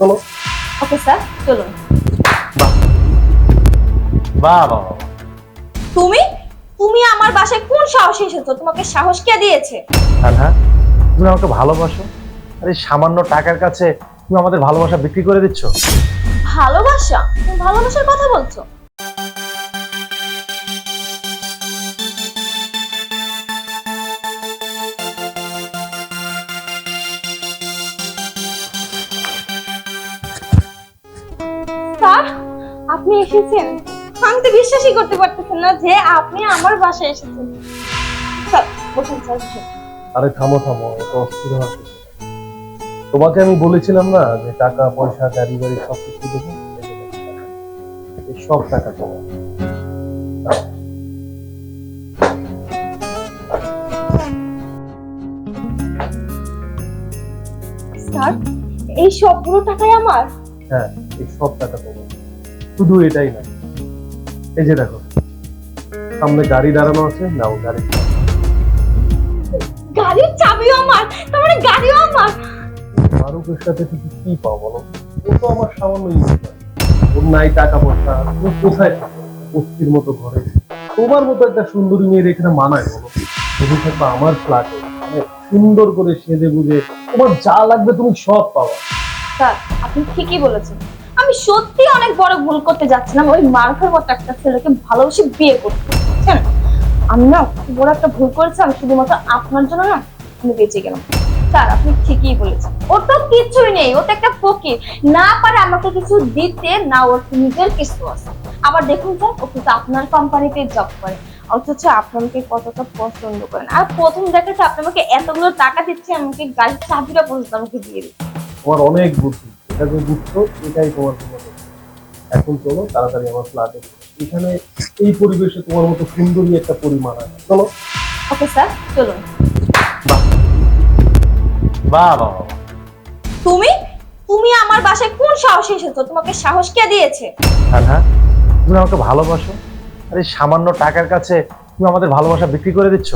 চলো। Okay sir, চলুন। বাহ বাহ বাহ বাহ। তুমি তুমি আমার বাসায় কোন সাহসে এসেছো? তোমাকে সাহস কে দিয়েছে? হ্যাঁ, তুমি আমাকে ভালোবাসো, আর এই সামান্য টাকার কাছে তুমি আমাদের ভালোবাসা বিক্রি করে দিচ্ছ। ভালোবাসা? তুমি ভালোবাসার কথা বলছো? স্যার, আপনি এসেছেন? আমি তো বিশ্বাসই করতে পারতেছি না যে আপনি আমার বাসায় এসেছেন। স্যার, বসুন স্যার, বসুন। আরে থামো থামো, এত অস্থির হওয়ার কিছু নেই। তোমাকে আমি বলেছিলাম না যে টাকা পয়সা গাড়ি বাড়ি সব কিছু দেবো, এই সব টাকা তোমার। স্যার, এই সবগুলো টাকাই আমার? হ্যাঁ, এই সব টাকা তোমার। শুধু এটাই না, এই যে দেখো সামনে গাড়ি দাঁড়ানো আছে, নাও গাড়ি। গাড়ির চাবিও আমার? তার মানে গাড়িও আমার? ফারুকের সাথে তুমি কি পাও বলো? ও তো আমার সামান্য ইনসার। ওর নাই টাকা পয়সা, ও কোথায় থাকে? পক্ষীর মতো ঘরে। তোমার মতো একটা সুন্দরী মেয়ের এখানে মানায় বলো? তুমি থাকবে আমার ফ্ল্যাটে, মানে সুন্দর করে সেজে বুঝে, তোমার যা লাগবে তুমি সব পাওয়া। স্যার, আপনি ঠিকই বলেছেন। আমি সত্যি অনেক বড় ভুল করতে যাচ্ছিলাম, ওই মারুফের মতো একটা ছেলেকে ভালোবেসে বিয়ে করতে, বুঝছেন? আমি না খুব বড় একটা ভুল করেছিলাম, শুধুমাত্র আপনার জন্য না আমি বেঁচে গেলাম। স্যার, আপনি ঠিকই বলেছেন, ওর তো কিছুই নেই, ও তো একটা ফকির। না পারে আমাকে কিছু দিতে, না ওর নিজের কিছু আছে। আবার দেখুন স্যার, ও কিন্তু আপনার কোম্পানিতে জব করে, অথচ আপনি আমাকে কতটা পছন্দ করেন। আর প্রথম দেখাতে আপনি আমাকে এতগুলো টাকা দিচ্ছে, আমাকে গাড়ির চাবিটা পর্যন্ত আমাকে দিয়ে দিচ্ছে। তোমার অনেক বুদ্ধি, এটা যে বুঝছো এটাই তোমার জন্য যথেষ্ট। এখন চলো তাড়াতাড়ি আমার ফ্ল্যাটে। এখানে এই পরিবেশে তোমার মতো সুন্দরী একটা পরিমাণ আছে, চলো। ওকে স্যার, চলুন। বাহ বাহ বাহ বাহ। তুমি তুমি আমার বাসায় কোন সাহসে এসেছো? তোমাকে সাহস কে দিয়েছে? হ্যাঁ, তুমি আমাকে ভালোবাসো, আর এই সামান্য টাকার কাছে তুমি আমাদের ভালোবাসা বিক্রি করে দিচ্ছ।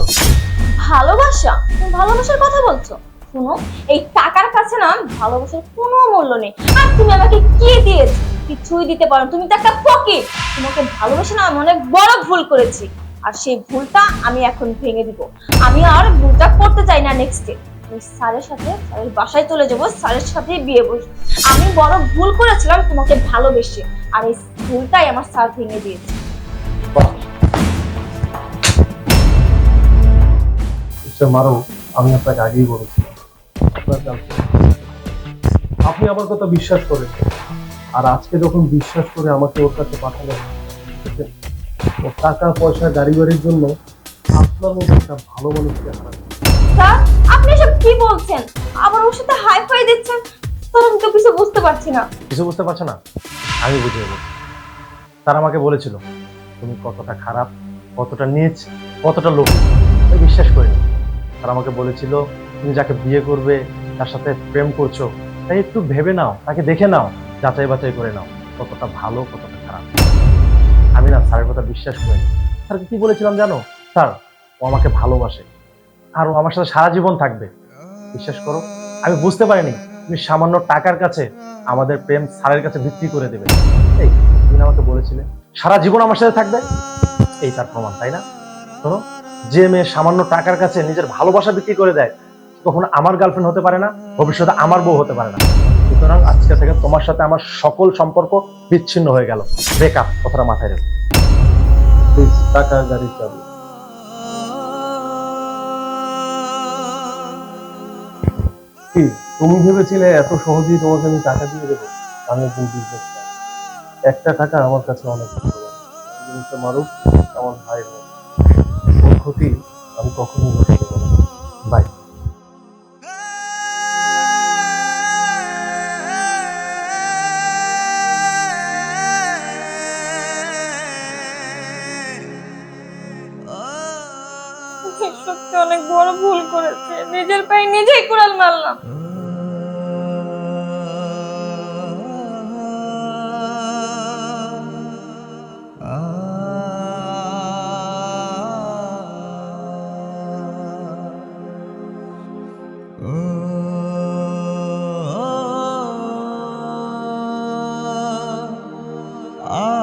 ভালোবাসা? তুমি ভালোবাসার কথা বলছো? শোনো, এই টাকার কাছে না ভালোবাসার কোনো মূল্য নেই। আর তুমি আমাকে কি দিয়েছো? কিছুই দিতে পারো না। তুমি তো একটা ফকির। তোমাকে ভালোবাসে না, আমি অনেক বড় ভুল করেছি। আর সেই ভুলটা আমি এখন ভেঙে দিব। আমি আর ভুলটা করতে চাই না নেক্সট ডে। আমি স্যারের সাথে স্যারের বাসায় চলে যাব, স্যারের সাথে বিয়ে বসবো। আমি বড় ভুল করেছিলাম তোমাকে ভালোবেসে, আর এই ভুলটাই আমার স্যার ভেঙে দিয়েছে। বাহ, মিস্টার মারু, আমি আপনাকে আগেই বলেছি আপনার girlfriend। আপনি আমার কথা বিশ্বাস করেন, আর আজকে যখন বিশ্বাস করে আমাকে ওর কাছে পাঠালেন, দেখেন, ও টাকা পয়সা গাড়ি বাড়ির জন্য আপনার মতো একটা ভালো মানুষকে হারান। স্যার, আপনি এসব কি বলছেন? আবার ওর সাথে হাই ফাই দিচ্ছেন? স্যার, আমি তো কিছু বুঝতে পারছি না। কিছু বুঝতে পারছো না? আমি বুঝিয়ে বলছি। তারা আমাকে বলেছিল তুমি কতটা খারাপ, কতটা নীচ, কতটা লোভী। আমি বিশ্বাস করিনি। তারা আমাকে বলেছিল তুমি যাকে বিয়ে করবে তার সাথে প্রেম করছো, তাই একটু ভেবে নাও, তাকে দেখে নাও, যাচাই বাছাই করে নাও কতটা ভালো কতটা খারাপ। আমি না স্যারের কথা বিশ্বাস করিনি। স্যারকে কি বলেছিলাম জানো? স্যার, ও আমাকে ভালোবাসে, আর ও আমার সাথে সারা জীবন থাকবে। বিশ্বাস করো, আমি বুঝতে পারিনি তুমি সামান্য টাকার কাছে আমাদের প্রেম স্যারের কাছে বিক্রি করে দেবে। এই, তুমি না আমাকে বলেছিলে সারা জীবন আমার সাথে থাকবে? এই তার প্রমাণ, তাই না? শোনো, যে মেয়ে সামান্য টাকার কাছে নিজের ভালোবাসা বিক্রি করে দেয়, সে কখনো আমার গার্লফ্রেন্ড হতে পারে না, ভবিষ্যতে আমার বউ হতে পারে না। সুতরাং আজকে থেকে তোমার সাথে আমার সকল সম্পর্ক বিচ্ছিন্ন হয়ে গেল। ব্রেকআপ, কথাটা মাথায় রেখো। প্লিজ, টাকা গাড়ি চাবি। কি, তুমি ভেবেছিলে এত সহজেই তোমাকে আমি টাকা দিয়ে দেবো? আমি একজন বিজনেস, একটা টাকা আমার কাছে অনেক মূল্যবান। জিনিসটা মারুক, আমার ভাই বোন, ওর ক্ষতি আমি কখনোই হতে দেবো না। বাই। সত্যি অনেক বড় ভুল করেছে, নিজের পায়ে নিজেই কুড়াল মারলাম। আ